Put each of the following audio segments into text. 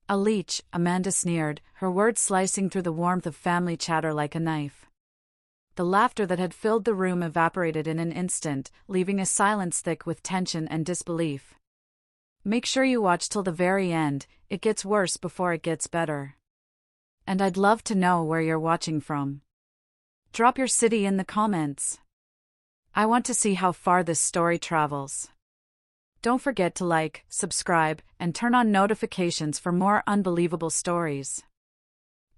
A leech, Amanda sneered, her words slicing through the warmth of family chatter like a knife. The laughter that had filled the room evaporated in an instant, leaving a silence thick with tension and disbelief. Make sure you watch till the very end, it gets worse before it gets better. And I'd love to know where you're watching from. Drop your city in the comments. I want to see how far this story travels. Don't forget to like, subscribe, and turn on notifications for more unbelievable stories.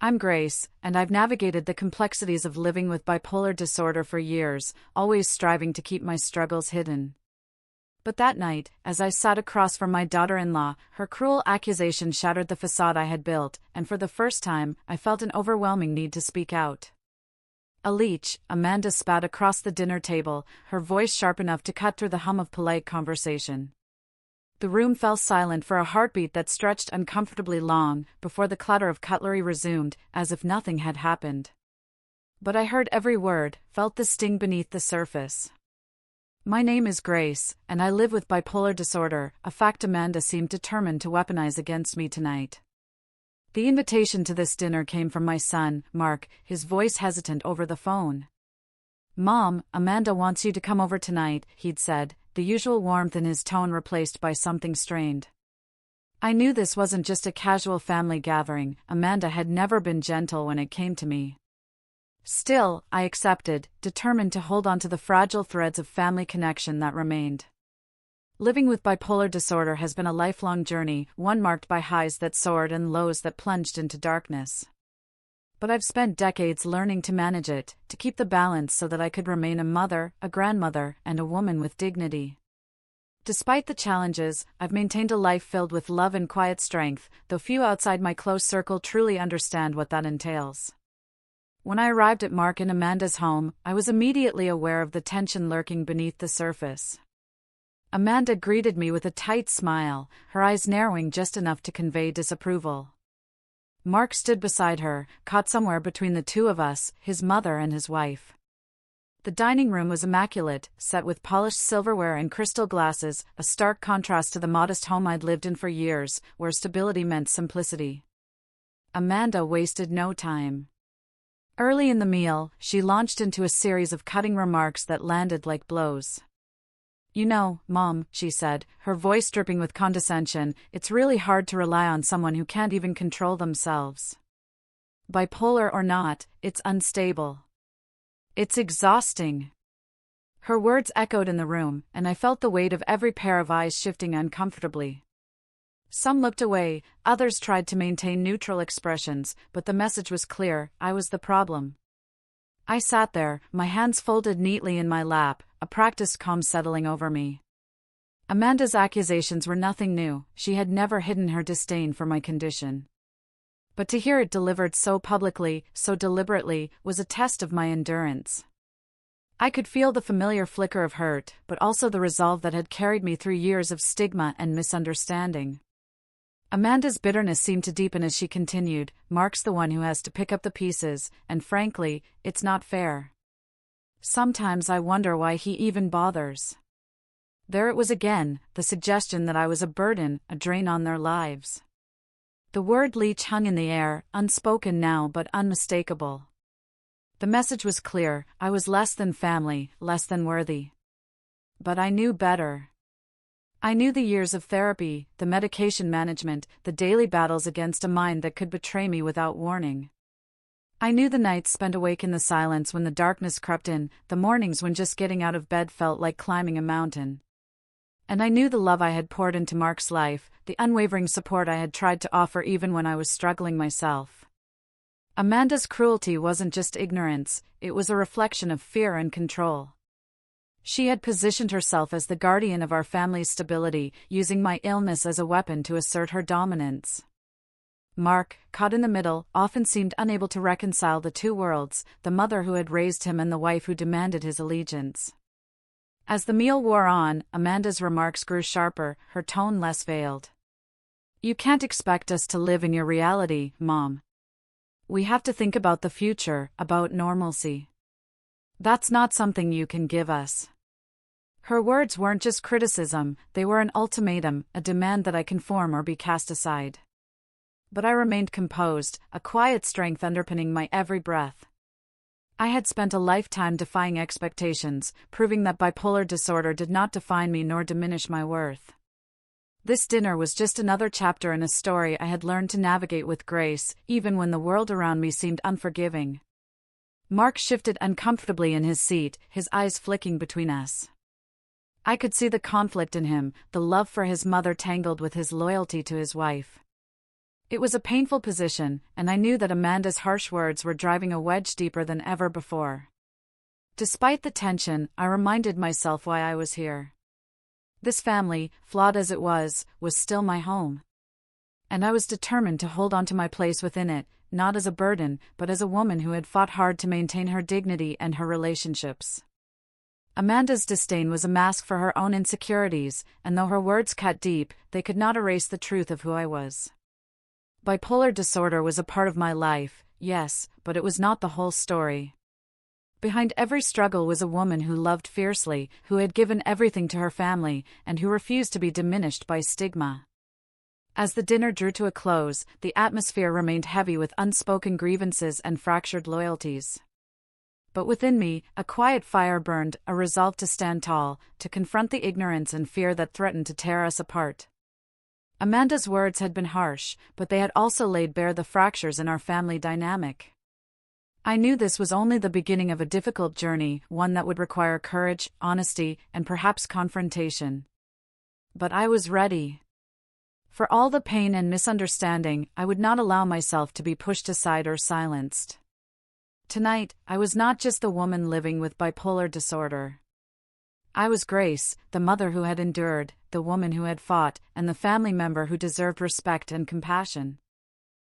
I'm Grace, and I've navigated the complexities of living with bipolar disorder for years, always striving to keep my struggles hidden. But that night, as I sat across from my daughter-in-law, her cruel accusation shattered the facade I had built, and for the first time, I felt an overwhelming need to speak out. A leech, Amanda spat across the dinner table, her voice sharp enough to cut through the hum of polite conversation. The room fell silent for a heartbeat that stretched uncomfortably long, before the clatter of cutlery resumed, as if nothing had happened. But I heard every word, felt the sting beneath the surface. My name is Grace, and I live with bipolar disorder, a fact Amanda seemed determined to weaponize against me tonight. The invitation to this dinner came from my son, Mark, his voice hesitant over the phone. "Mom, Amanda wants you to come over tonight," he'd said, the usual warmth in his tone replaced by something strained. I knew this wasn't just a casual family gathering. Amanda had never been gentle when it came to me. Still, I accepted, determined to hold on to the fragile threads of family connection that remained. Living with bipolar disorder has been a lifelong journey, one marked by highs that soared and lows that plunged into darkness. But I've spent decades learning to manage it, to keep the balance so that I could remain a mother, a grandmother, and a woman with dignity. Despite the challenges, I've maintained a life filled with love and quiet strength, though few outside my close circle truly understand what that entails. When I arrived at Mark and Amanda's home, I was immediately aware of the tension lurking beneath the surface. Amanda greeted me with a tight smile, her eyes narrowing just enough to convey disapproval. Mark stood beside her, caught somewhere between the two of us, his mother and his wife. The dining room was immaculate, set with polished silverware and crystal glasses, a stark contrast to the modest home I'd lived in for years, where stability meant simplicity. Amanda wasted no time. Early in the meal, she launched into a series of cutting remarks that landed like blows. "You know, Mom," she said, her voice dripping with condescension, "it's really hard to rely on someone who can't even control themselves. Bipolar or not, it's unstable. It's exhausting." Her words echoed in the room, and I felt the weight of every pair of eyes shifting uncomfortably. Some looked away, others tried to maintain neutral expressions, but the message was clear: I was the problem. I sat there, my hands folded neatly in my lap, a practiced calm settling over me. Amanda's accusations were nothing new. She had never hidden her disdain for my condition. But to hear it delivered so publicly, so deliberately, was a test of my endurance. I could feel the familiar flicker of hurt, but also the resolve that had carried me through years of stigma and misunderstanding. Amanda's bitterness seemed to deepen as she continued, "Mark's the one who has to pick up the pieces, and frankly, it's not fair. Sometimes I wonder why he even bothers." There it was again, the suggestion that I was a burden, a drain on their lives. The word leech hung in the air, unspoken now but unmistakable. The message was clear: I was less than family, less than worthy. But I knew better. I knew the years of therapy, the medication management, the daily battles against a mind that could betray me without warning. I knew the nights spent awake in the silence when the darkness crept in, the mornings when just getting out of bed felt like climbing a mountain. And I knew the love I had poured into Mark's life, the unwavering support I had tried to offer even when I was struggling myself. Amanda's cruelty wasn't just ignorance, it was a reflection of fear and control. She had positioned herself as the guardian of our family's stability, using my illness as a weapon to assert her dominance. Mark, caught in the middle, often seemed unable to reconcile the two worlds, the mother who had raised him and the wife who demanded his allegiance. As the meal wore on, Amanda's remarks grew sharper, her tone less veiled. "You can't expect us to live in your reality, Mom. We have to think about the future, about normalcy. That's not something you can give us." Her words weren't just criticism, they were an ultimatum, a demand that I conform or be cast aside. But I remained composed, a quiet strength underpinning my every breath. I had spent a lifetime defying expectations, proving that bipolar disorder did not define me nor diminish my worth. This dinner was just another chapter in a story I had learned to navigate with grace, even when the world around me seemed unforgiving. Mark shifted uncomfortably in his seat, his eyes flicking between us. I could see the conflict in him, the love for his mother tangled with his loyalty to his wife. It was a painful position, and I knew that Amanda's harsh words were driving a wedge deeper than ever before. Despite the tension, I reminded myself why I was here. This family, flawed as it was still my home. And I was determined to hold on to my place within it, not as a burden, but as a woman who had fought hard to maintain her dignity and her relationships. Amanda's disdain was a mask for her own insecurities, and though her words cut deep, they could not erase the truth of who I was. Bipolar disorder was a part of my life, yes, but it was not the whole story. Behind every struggle was a woman who loved fiercely, who had given everything to her family, and who refused to be diminished by stigma. As the dinner drew to a close, the atmosphere remained heavy with unspoken grievances and fractured loyalties. But within me, a quiet fire burned, a resolve to stand tall, to confront the ignorance and fear that threatened to tear us apart. Amanda's words had been harsh, but they had also laid bare the fractures in our family dynamic. I knew this was only the beginning of a difficult journey, one that would require courage, honesty, and perhaps confrontation. But I was ready. For all the pain and misunderstanding, I would not allow myself to be pushed aside or silenced. Tonight, I was not just the woman living with bipolar disorder. I was Grace, the mother who had endured, the woman who had fought, and the family member who deserved respect and compassion.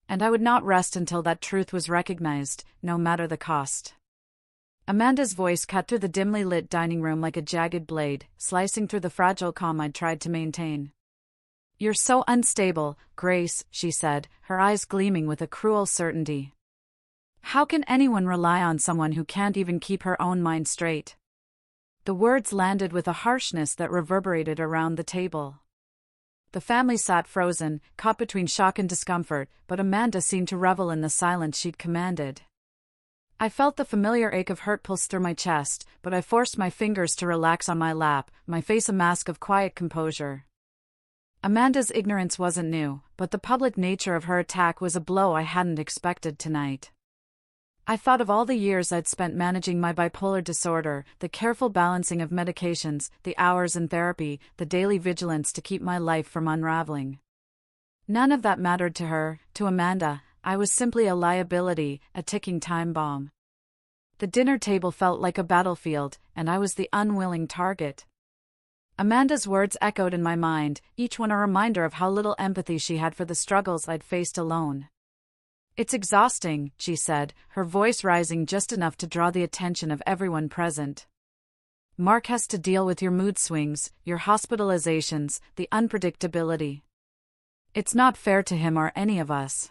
And I would not rest until that truth was recognized, no matter the cost. Amanda's voice cut through the dimly lit dining room like a jagged blade, slicing through the fragile calm I'd tried to maintain. "You're so unstable, Grace," she said, her eyes gleaming with a cruel certainty. "How can anyone rely on someone who can't even keep her own mind straight?" The words landed with a harshness that reverberated around the table. The family sat frozen, caught between shock and discomfort, but Amanda seemed to revel in the silence she'd commanded. I felt the familiar ache of hurt pulse through my chest, but I forced my fingers to relax on my lap, my face a mask of quiet composure. Amanda's ignorance wasn't new, but the public nature of her attack was a blow I hadn't expected tonight. I thought of all the years I'd spent managing my bipolar disorder, the careful balancing of medications, the hours in therapy, the daily vigilance to keep my life from unraveling. None of that mattered to her, to Amanda. I was simply a liability, a ticking time bomb. The dinner table felt like a battlefield, and I was the unwilling target. Amanda's words echoed in my mind, each one a reminder of how little empathy she had for the struggles I'd faced alone. "It's exhausting," she said, her voice rising just enough to draw the attention of everyone present. "Mark has to deal with your mood swings, your hospitalizations, the unpredictability. It's not fair to him or any of us."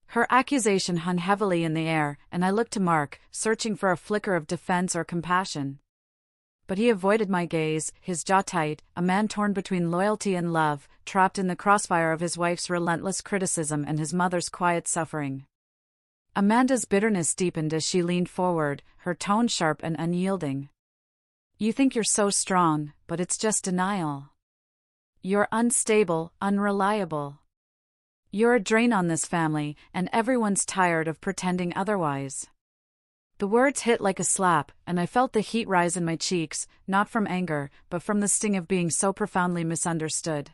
Her accusation hung heavily in the air, and I looked to Mark, searching for a flicker of defense or compassion. But he avoided my gaze, his jaw tight, a man torn between loyalty and love, trapped in the crossfire of his wife's relentless criticism and his mother's quiet suffering. Amanda's bitterness deepened as she leaned forward, her tone sharp and unyielding. "You think you're so strong, but it's just denial. You're unstable, unreliable. You're a drain on this family, and everyone's tired of pretending otherwise." The words hit like a slap, and I felt the heat rise in my cheeks, not from anger, but from the sting of being so profoundly misunderstood.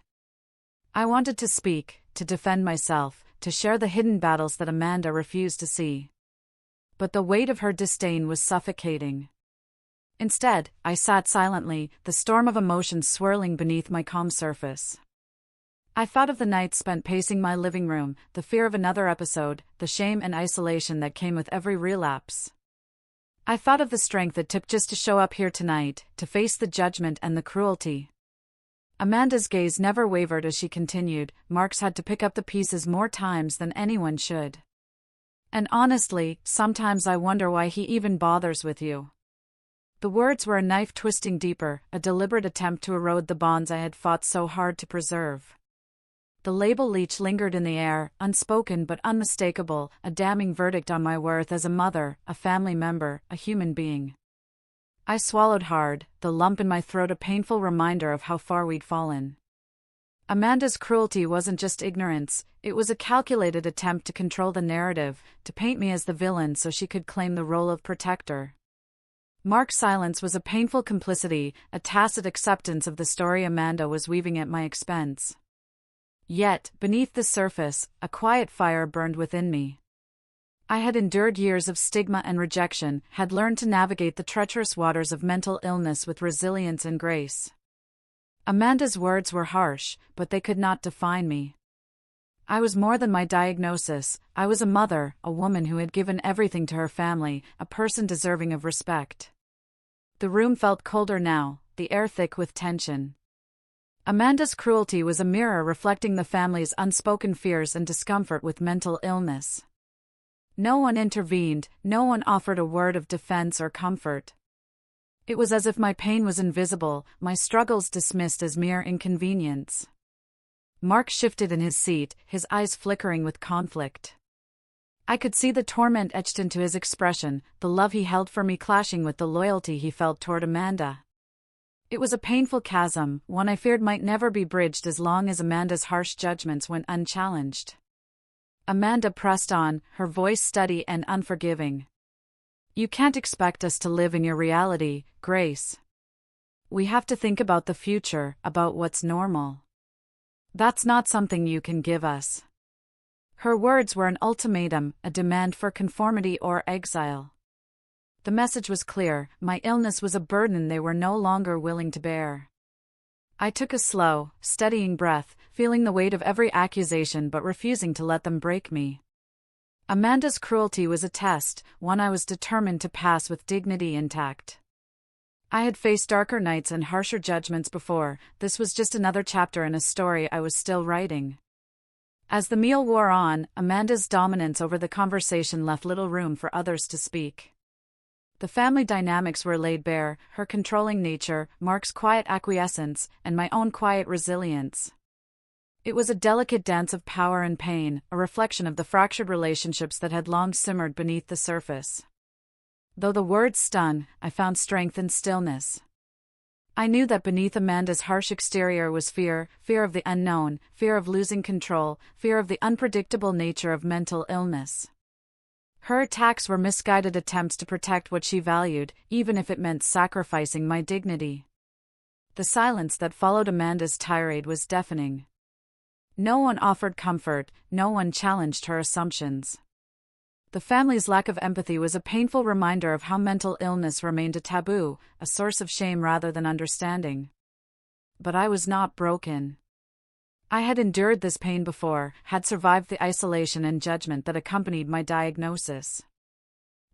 I wanted to speak, to defend myself, to share the hidden battles that Amanda refused to see. But the weight of her disdain was suffocating. Instead, I sat silently, the storm of emotions swirling beneath my calm surface. I thought of the nights spent pacing my living room, the fear of another episode, the shame and isolation that came with every relapse. I thought of the strength it took just to show up here tonight, to face the judgment and the cruelty. Amanda's gaze never wavered as she continued, "Mark's had to pick up the pieces more times than anyone should. And honestly, sometimes I wonder why he even bothers with you." The words were a knife twisting deeper, a deliberate attempt to erode the bonds I had fought so hard to preserve. The label Leech lingered in the air, unspoken but unmistakable, a damning verdict on my worth as a mother, a family member, a human being. I swallowed hard, the lump in my throat a painful reminder of how far we'd fallen. Amanda's cruelty wasn't just ignorance, it was a calculated attempt to control the narrative, to paint me as the villain so she could claim the role of protector. Mark's silence was a painful complicity, a tacit acceptance of the story Amanda was weaving at my expense. Yet, beneath the surface, a quiet fire burned within me. I had endured years of stigma and rejection, had learned to navigate the treacherous waters of mental illness with resilience and grace. Amanda's words were harsh, but they could not define me. I was more than my diagnosis. I was a mother, a woman who had given everything to her family, a person deserving of respect. The room felt colder now, the air thick with tension. Amanda's cruelty was a mirror reflecting the family's unspoken fears and discomfort with mental illness. No one intervened, no one offered a word of defense or comfort. It was as if my pain was invisible, my struggles dismissed as mere inconvenience. Mark shifted in his seat, his eyes flickering with conflict. I could see the torment etched into his expression, the love he held for me clashing with the loyalty he felt toward Amanda. It was a painful chasm, one I feared might never be bridged as long as Amanda's harsh judgments went unchallenged. Amanda pressed on, her voice steady and unforgiving. You can't expect us to live in your reality, Grace. We have to think about the future, about what's normal. That's not something you can give us. Her words were an ultimatum, a demand for conformity or exile. The message was clear, my illness was a burden they were no longer willing to bear. I took a slow, steadying breath, feeling the weight of every accusation but refusing to let them break me. Amanda's cruelty was a test, one I was determined to pass with dignity intact. I had faced darker nights and harsher judgments before, this was just another chapter in a story I was still writing. As the meal wore on, Amanda's dominance over the conversation left little room for others to speak. The family dynamics were laid bare, her controlling nature, Mark's quiet acquiescence, and my own quiet resilience. It was a delicate dance of power and pain, a reflection of the fractured relationships that had long simmered beneath the surface. Though the words stung, I found strength in stillness. I knew that beneath Amanda's harsh exterior was fear, fear of the unknown, fear of losing control, fear of the unpredictable nature of mental illness. Her attacks were misguided attempts to protect what she valued, even if it meant sacrificing my dignity. The silence that followed Amanda's tirade was deafening. No one offered comfort, no one challenged her assumptions. The family's lack of empathy was a painful reminder of how mental illness remained a taboo, a source of shame rather than understanding. But I was not broken. I had endured this pain before, had survived the isolation and judgment that accompanied my diagnosis.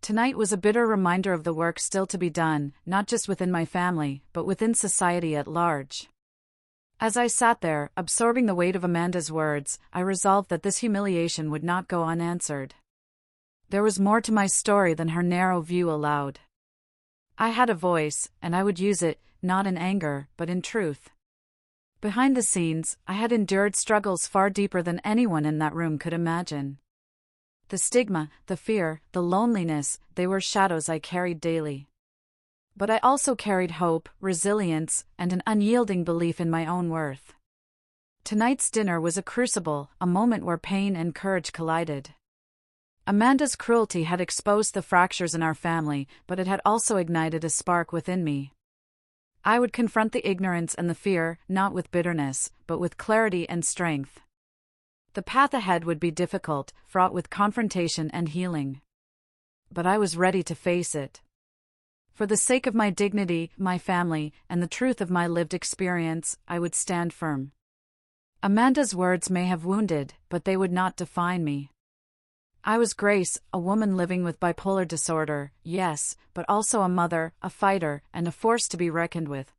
Tonight was a bitter reminder of the work still to be done, not just within my family, but within society at large. As I sat there, absorbing the weight of Amanda's words, I resolved that this humiliation would not go unanswered. There was more to my story than her narrow view allowed. I had a voice, and I would use it, not in anger, but in truth. Behind the scenes, I had endured struggles far deeper than anyone in that room could imagine. The stigma, the fear, the loneliness, they were shadows I carried daily. But I also carried hope, resilience, and an unyielding belief in my own worth. Tonight's dinner was a crucible, a moment where pain and courage collided. Amanda's cruelty had exposed the fractures in our family, but it had also ignited a spark within me. I would confront the ignorance and the fear, not with bitterness, but with clarity and strength. The path ahead would be difficult, fraught with confrontation and healing. But I was ready to face it. For the sake of my dignity, my family, and the truth of my lived experience, I would stand firm. Amanda's words may have wounded, but they would not define me. I was Grace, a woman living with bipolar disorder, yes, but also a mother, a fighter, and a force to be reckoned with.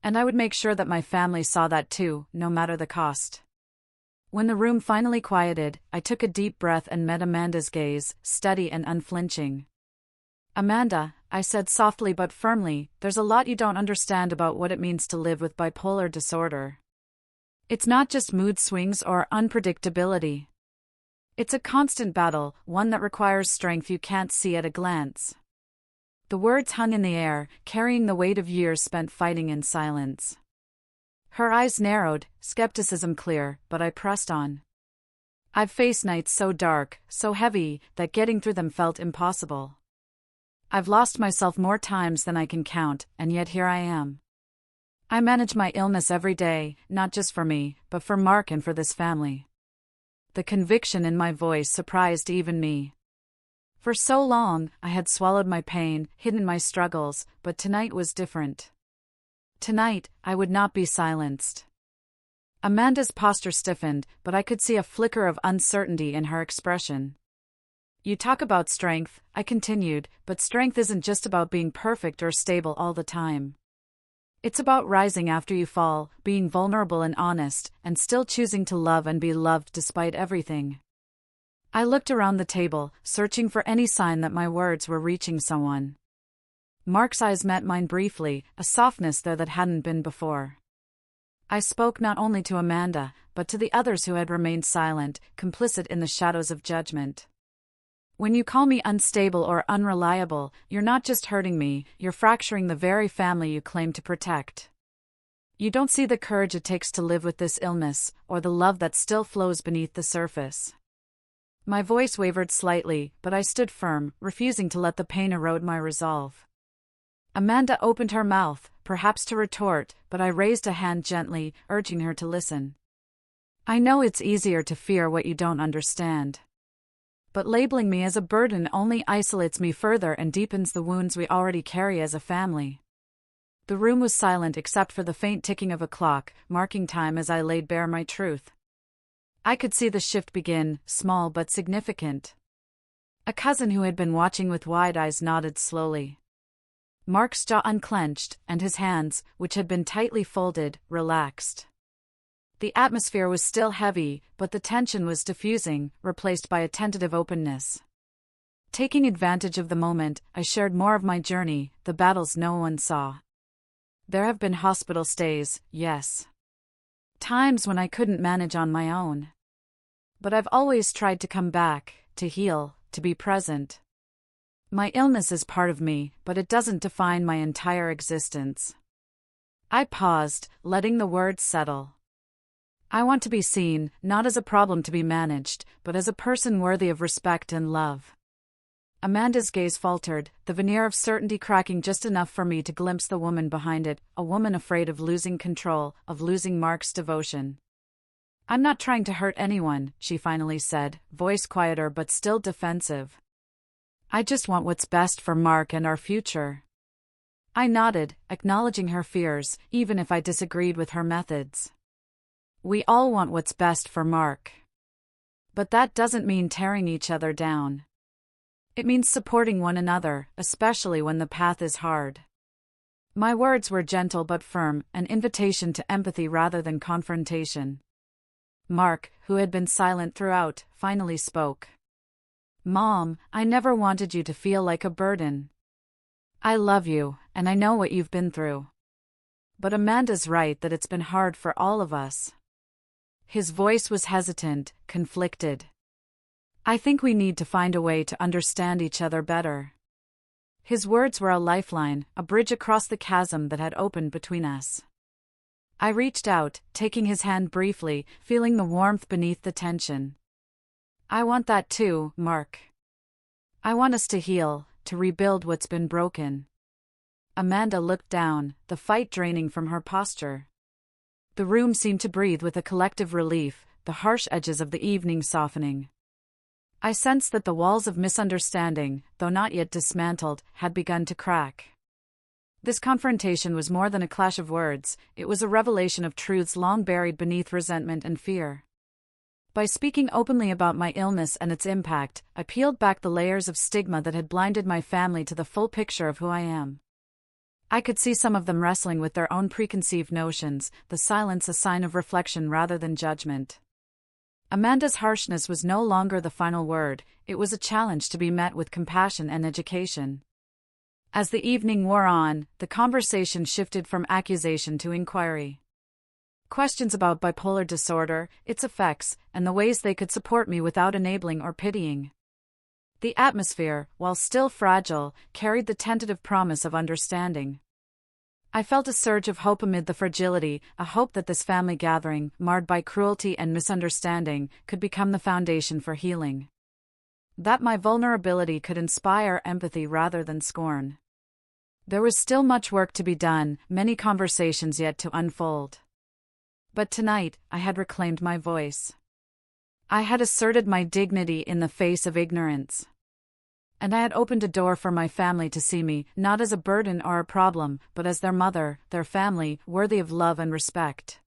And I would make sure that my family saw that too, no matter the cost. When the room finally quieted, I took a deep breath and met Amanda's gaze, steady and unflinching. Amanda, I said softly but firmly, there's a lot you don't understand about what it means to live with bipolar disorder. It's not just mood swings or unpredictability. It's a constant battle, one that requires strength you can't see at a glance. The words hung in the air, carrying the weight of years spent fighting in silence. Her eyes narrowed, skepticism clear, but I pressed on. I've faced nights so dark, so heavy, that getting through them felt impossible. I've lost myself more times than I can count, and yet here I am. I manage my illness every day, not just for me, but for Mark and for this family. The conviction in my voice surprised even me. For so long, I had swallowed my pain, hidden my struggles, but tonight was different. Tonight, I would not be silenced. Amanda's posture stiffened, but I could see a flicker of uncertainty in her expression. You talk about strength, I continued, but strength isn't just about being perfect or stable all the time. It's about rising after you fall, being vulnerable and honest, and still choosing to love and be loved despite everything. I looked around the table, searching for any sign that my words were reaching someone. Mark's eyes met mine briefly, a softness there that hadn't been before. I spoke not only to Amanda, but to the others who had remained silent, complicit in the shadows of judgment. When you call me unstable or unreliable, you're not just hurting me, you're fracturing the very family you claim to protect. You don't see the courage it takes to live with this illness, or the love that still flows beneath the surface. My voice wavered slightly, but I stood firm, refusing to let the pain erode my resolve. Amanda opened her mouth, perhaps to retort, but I raised a hand gently, urging her to listen. I know it's easier to fear what you don't understand. But labeling me as a burden only isolates me further and deepens the wounds we already carry as a family. The room was silent except for the faint ticking of a clock, marking time as I laid bare my truth. I could see the shift begin, small but significant. A cousin who had been watching with wide eyes nodded slowly. Mark's jaw unclenched, and his hands, which had been tightly folded, relaxed. The atmosphere was still heavy, but the tension was diffusing, replaced by a tentative openness. Taking advantage of the moment, I shared more of my journey, the battles no one saw. There have been hospital stays, yes. Times when I couldn't manage on my own. But I've always tried to come back, to heal, to be present. My illness is part of me, but it doesn't define my entire existence. I paused, letting the words settle. I want to be seen, not as a problem to be managed, but as a person worthy of respect and love. Amanda's gaze faltered, the veneer of certainty cracking just enough for me to glimpse the woman behind it, a woman afraid of losing control, of losing Mark's devotion. I'm not trying to hurt anyone, she finally said, voice quieter but still defensive. I just want what's best for Mark and our future. I nodded, acknowledging her fears, even if I disagreed with her methods. We all want what's best for Mark. But that doesn't mean tearing each other down. It means supporting one another, especially when the path is hard. My words were gentle but firm, an invitation to empathy rather than confrontation. Mark, who had been silent throughout, finally spoke. Mom, I never wanted you to feel like a burden. I love you, and I know what you've been through. But Amanda's right that it's been hard for all of us. His voice was hesitant, conflicted. I think we need to find a way to understand each other better. His words were a lifeline, a bridge across the chasm that had opened between us. I reached out, taking his hand briefly, feeling the warmth beneath the tension. I want that too, Mark. I want us to heal, to rebuild what's been broken. Amanda looked down, the fight draining from her posture. The room seemed to breathe with a collective relief, the harsh edges of the evening softening. I sensed that the walls of misunderstanding, though not yet dismantled, had begun to crack. This confrontation was more than a clash of words, it was a revelation of truths long buried beneath resentment and fear. By speaking openly about my illness and its impact, I peeled back the layers of stigma that had blinded my family to the full picture of who I am. I could see some of them wrestling with their own preconceived notions, the silence a sign of reflection rather than judgment. Amanda's harshness was no longer the final word, it was a challenge to be met with compassion and education. As the evening wore on, the conversation shifted from accusation to inquiry. Questions about bipolar disorder, its effects, and the ways they could support me without enabling or pitying. The atmosphere, while still fragile, carried the tentative promise of understanding. I felt a surge of hope amid the fragility, a hope that this family gathering, marred by cruelty and misunderstanding, could become the foundation for healing. That my vulnerability could inspire empathy rather than scorn. There was still much work to be done, many conversations yet to unfold. But tonight, I had reclaimed my voice. I had asserted my dignity in the face of ignorance. And I had opened a door for my family to see me, not as a burden or a problem, but as their mother, their family, worthy of love and respect.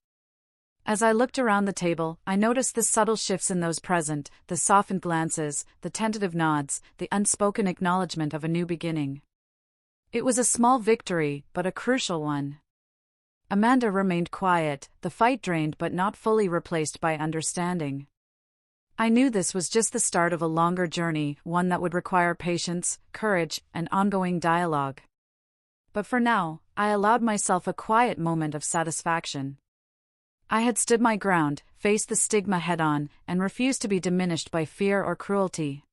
As I looked around the table, I noticed the subtle shifts in those present, the softened glances, the tentative nods, the unspoken acknowledgement of a new beginning. It was a small victory, but a crucial one. Amanda remained quiet, the fight drained but not fully replaced by understanding. I knew this was just the start of a longer journey, one that would require patience, courage, and ongoing dialogue. But for now, I allowed myself a quiet moment of satisfaction. I had stood my ground, faced the stigma head-on, and refused to be diminished by fear or cruelty.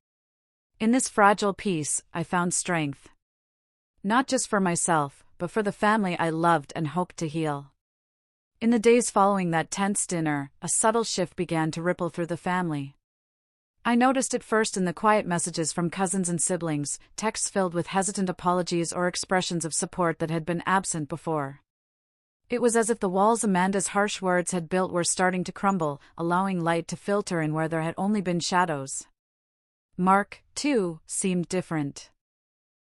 In this fragile peace, I found strength. Not just for myself, but for the family I loved and hoped to heal. In the days following that tense dinner, a subtle shift began to ripple through the family. I noticed it first in the quiet messages from cousins and siblings, texts filled with hesitant apologies or expressions of support that had been absent before. It was as if the walls Amanda's harsh words had built were starting to crumble, allowing light to filter in where there had only been shadows. Mark, too, seemed different.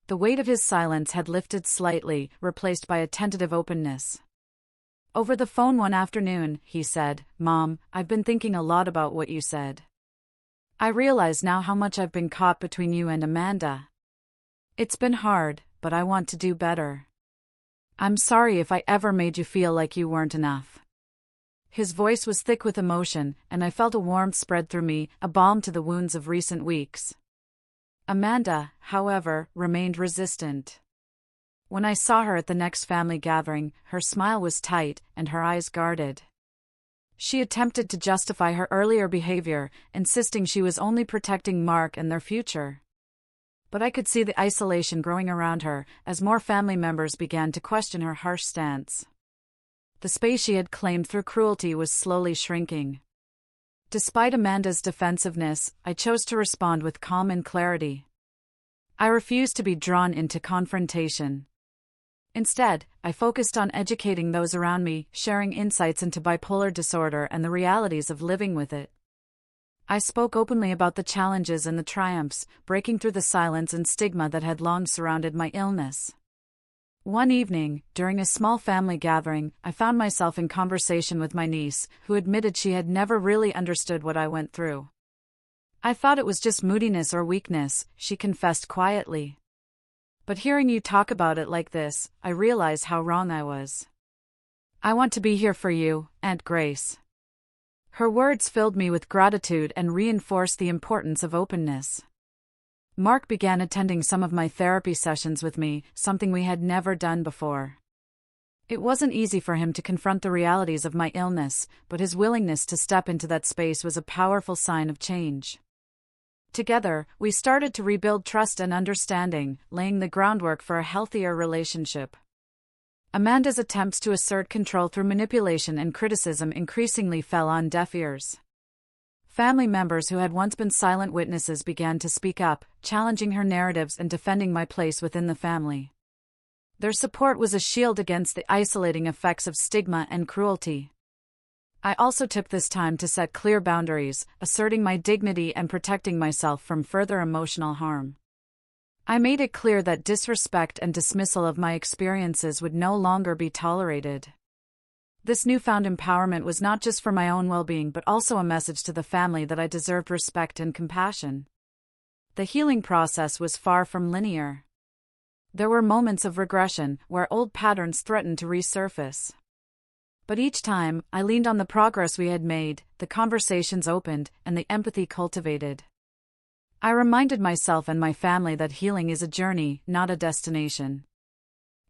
The weight of his silence had lifted slightly, replaced by a tentative openness. Over the phone one afternoon, he said, "Mom, I've been thinking a lot about what you said. I realize now how much I've been caught between you and Amanda. It's been hard, but I want to do better. I'm sorry if I ever made you feel like you weren't enough." His voice was thick with emotion, and I felt a warmth spread through me, a balm to the wounds of recent weeks. Amanda, however, remained resistant. When I saw her at the next family gathering, her smile was tight, and her eyes guarded. She attempted to justify her earlier behavior, insisting she was only protecting Mark and their future. But I could see the isolation growing around her, as more family members began to question her harsh stance. The space she had claimed through cruelty was slowly shrinking. Despite Amanda's defensiveness, I chose to respond with calm and clarity. I refused to be drawn into confrontation. Instead, I focused on educating those around me, sharing insights into bipolar disorder and the realities of living with it. I spoke openly about the challenges and the triumphs, breaking through the silence and stigma that had long surrounded my illness. One evening, during a small family gathering, I found myself in conversation with my niece, who admitted she had never really understood what I went through. "I thought it was just moodiness or weakness," she confessed quietly. "But hearing you talk about it like this, I realize how wrong I was. I want to be here for you, Aunt Grace." Her words filled me with gratitude and reinforced the importance of openness. Mark began attending some of my therapy sessions with me, something we had never done before. It wasn't easy for him to confront the realities of my illness, but his willingness to step into that space was a powerful sign of change. Together, we started to rebuild trust and understanding, laying the groundwork for a healthier relationship. Amanda's attempts to assert control through manipulation and criticism increasingly fell on deaf ears. Family members who had once been silent witnesses began to speak up, challenging her narratives and defending my place within the family. Their support was a shield against the isolating effects of stigma and cruelty. I also took this time to set clear boundaries, asserting my dignity and protecting myself from further emotional harm. I made it clear that disrespect and dismissal of my experiences would no longer be tolerated. This newfound empowerment was not just for my own well-being but also a message to the family that I deserved respect and compassion. The healing process was far from linear. There were moments of regression, where old patterns threatened to resurface. But each time, I leaned on the progress we had made, the conversations opened, and the empathy cultivated. I reminded myself and my family that healing is a journey, not a destination.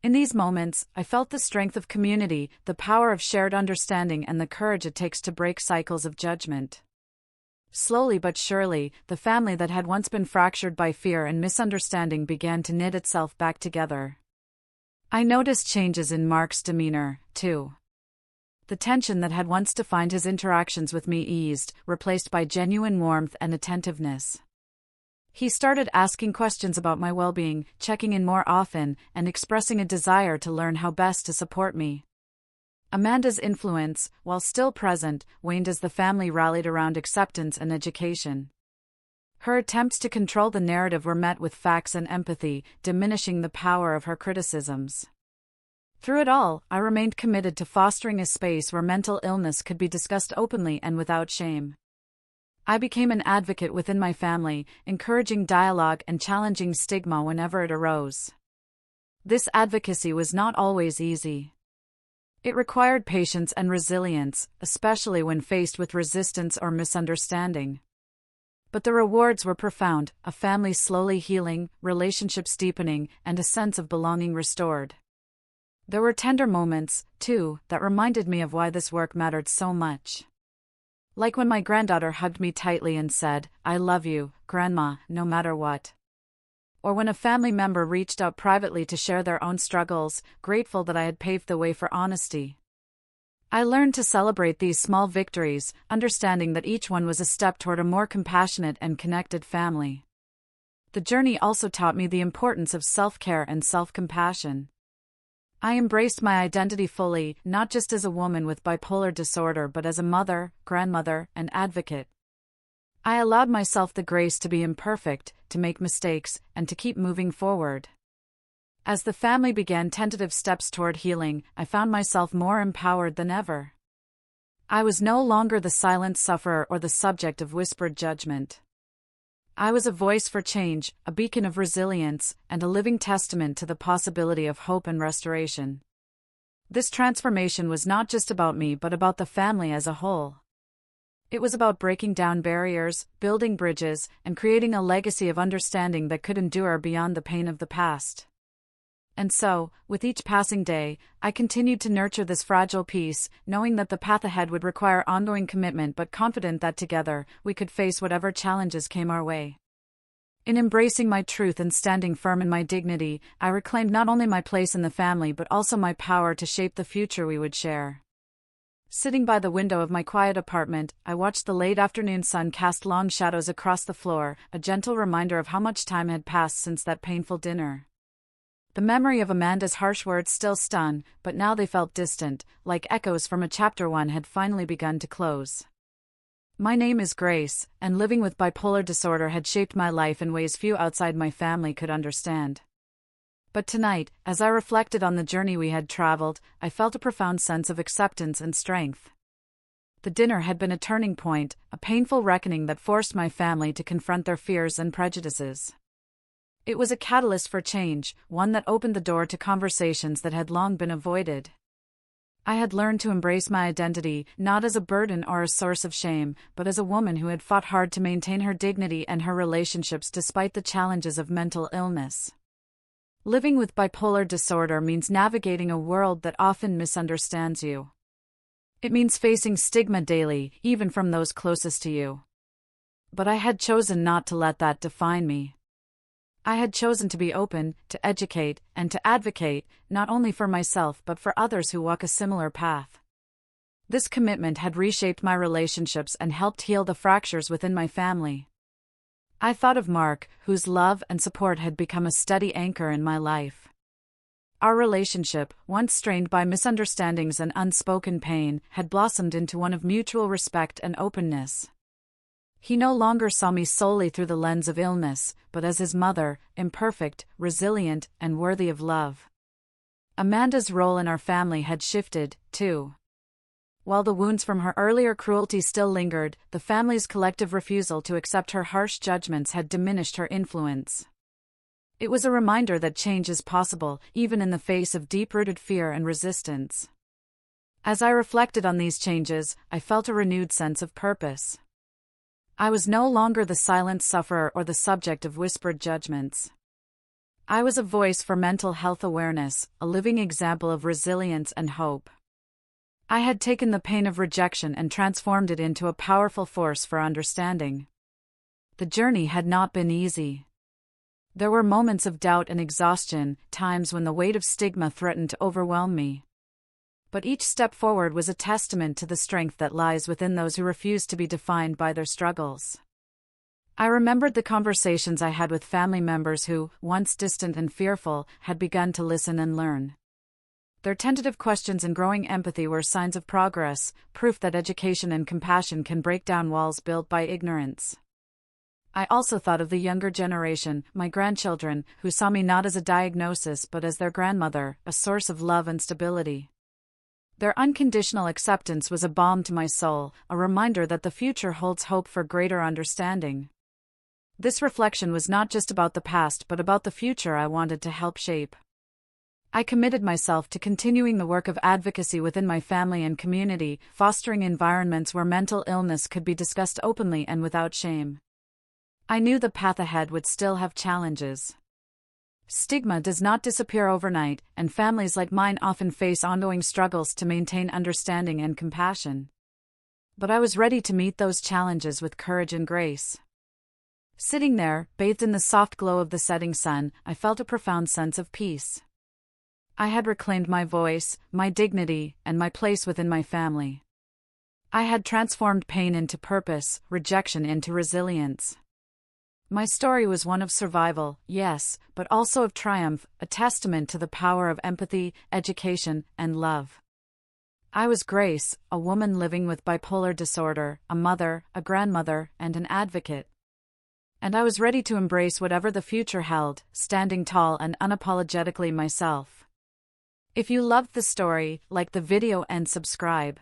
In these moments, I felt the strength of community, the power of shared understanding, and the courage it takes to break cycles of judgment. Slowly but surely, the family that had once been fractured by fear and misunderstanding began to knit itself back together. I noticed changes in Mark's demeanor, too. The tension that had once defined his interactions with me eased, replaced by genuine warmth and attentiveness. He started asking questions about my well-being, checking in more often, and expressing a desire to learn how best to support me. Amanda's influence, while still present, waned as the family rallied around acceptance and education. Her attempts to control the narrative were met with facts and empathy, diminishing the power of her criticisms. Through it all, I remained committed to fostering a space where mental illness could be discussed openly and without shame. I became an advocate within my family, encouraging dialogue and challenging stigma whenever it arose. This advocacy was not always easy. It required patience and resilience, especially when faced with resistance or misunderstanding. But the rewards were profound: a family slowly healing, relationships deepening, and a sense of belonging restored. There were tender moments, too, that reminded me of why this work mattered so much. Like when my granddaughter hugged me tightly and said, "I love you, Grandma, no matter what." Or when a family member reached out privately to share their own struggles, grateful that I had paved the way for honesty. I learned to celebrate these small victories, understanding that each one was a step toward a more compassionate and connected family. The journey also taught me the importance of self-care and self-compassion. I embraced my identity fully, not just as a woman with bipolar disorder but as a mother, grandmother, and advocate. I allowed myself the grace to be imperfect, to make mistakes, and to keep moving forward. As the family began tentative steps toward healing, I found myself more empowered than ever. I was no longer the silent sufferer or the subject of whispered judgment. I was a voice for change, a beacon of resilience, and a living testament to the possibility of hope and restoration. This transformation was not just about me but about the family as a whole. It was about breaking down barriers, building bridges, and creating a legacy of understanding that could endure beyond the pain of the past. And so, with each passing day, I continued to nurture this fragile piece, knowing that the path ahead would require ongoing commitment but confident that together, we could face whatever challenges came our way. In embracing my truth and standing firm in my dignity, I reclaimed not only my place in the family but also my power to shape the future we would share. Sitting by the window of my quiet apartment, I watched the late afternoon sun cast long shadows across the floor, a gentle reminder of how much time had passed since that painful dinner. The memory of Amanda's harsh words still stung, but now they felt distant, like echoes from a chapter one had finally begun to close. My name is Grace, and living with bipolar disorder had shaped my life in ways few outside my family could understand. But tonight, as I reflected on the journey we had traveled, I felt a profound sense of acceptance and strength. The dinner had been a turning point, a painful reckoning that forced my family to confront their fears and prejudices. It was a catalyst for change, one that opened the door to conversations that had long been avoided. I had learned to embrace my identity, not as a burden or a source of shame, but as a woman who had fought hard to maintain her dignity and her relationships despite the challenges of mental illness. Living with bipolar disorder means navigating a world that often misunderstands you. It means facing stigma daily, even from those closest to you. But I had chosen not to let that define me. I had chosen to be open, to educate, and to advocate, not only for myself but for others who walk a similar path. This commitment had reshaped my relationships and helped heal the fractures within my family. I thought of Mark, whose love and support had become a steady anchor in my life. Our relationship, once strained by misunderstandings and unspoken pain, had blossomed into one of mutual respect and openness. He no longer saw me solely through the lens of illness, but as his mother, imperfect, resilient, and worthy of love. Amanda's role in our family had shifted, too. While the wounds from her earlier cruelty still lingered, the family's collective refusal to accept her harsh judgments had diminished her influence. It was a reminder that change is possible, even in the face of deep-rooted fear and resistance. As I reflected on these changes, I felt a renewed sense of purpose. I was no longer the silent sufferer or the subject of whispered judgments. I was a voice for mental health awareness, a living example of resilience and hope. I had taken the pain of rejection and transformed it into a powerful force for understanding. The journey had not been easy. There were moments of doubt and exhaustion, times when the weight of stigma threatened to overwhelm me. But each step forward was a testament to the strength that lies within those who refuse to be defined by their struggles. I remembered the conversations I had with family members who, once distant and fearful, had begun to listen and learn. Their tentative questions and growing empathy were signs of progress, proof that education and compassion can break down walls built by ignorance. I also thought of the younger generation, my grandchildren, who saw me not as a diagnosis but as their grandmother, a source of love and stability. Their unconditional acceptance was a balm to my soul, a reminder that the future holds hope for greater understanding. This reflection was not just about the past but about the future I wanted to help shape. I committed myself to continuing the work of advocacy within my family and community, fostering environments where mental illness could be discussed openly and without shame. I knew the path ahead would still have challenges. Stigma does not disappear overnight, and families like mine often face ongoing struggles to maintain understanding and compassion. But I was ready to meet those challenges with courage and grace. Sitting there, bathed in the soft glow of the setting sun, I felt a profound sense of peace. I had reclaimed my voice, my dignity, and my place within my family. I had transformed pain into purpose, rejection into resilience. My story was one of survival, yes, but also of triumph, a testament to the power of empathy, education, and love. I was Grace, a woman living with bipolar disorder, a mother, a grandmother, and an advocate. And I was ready to embrace whatever the future held, standing tall and unapologetically myself. If you loved the story, like the video and subscribe.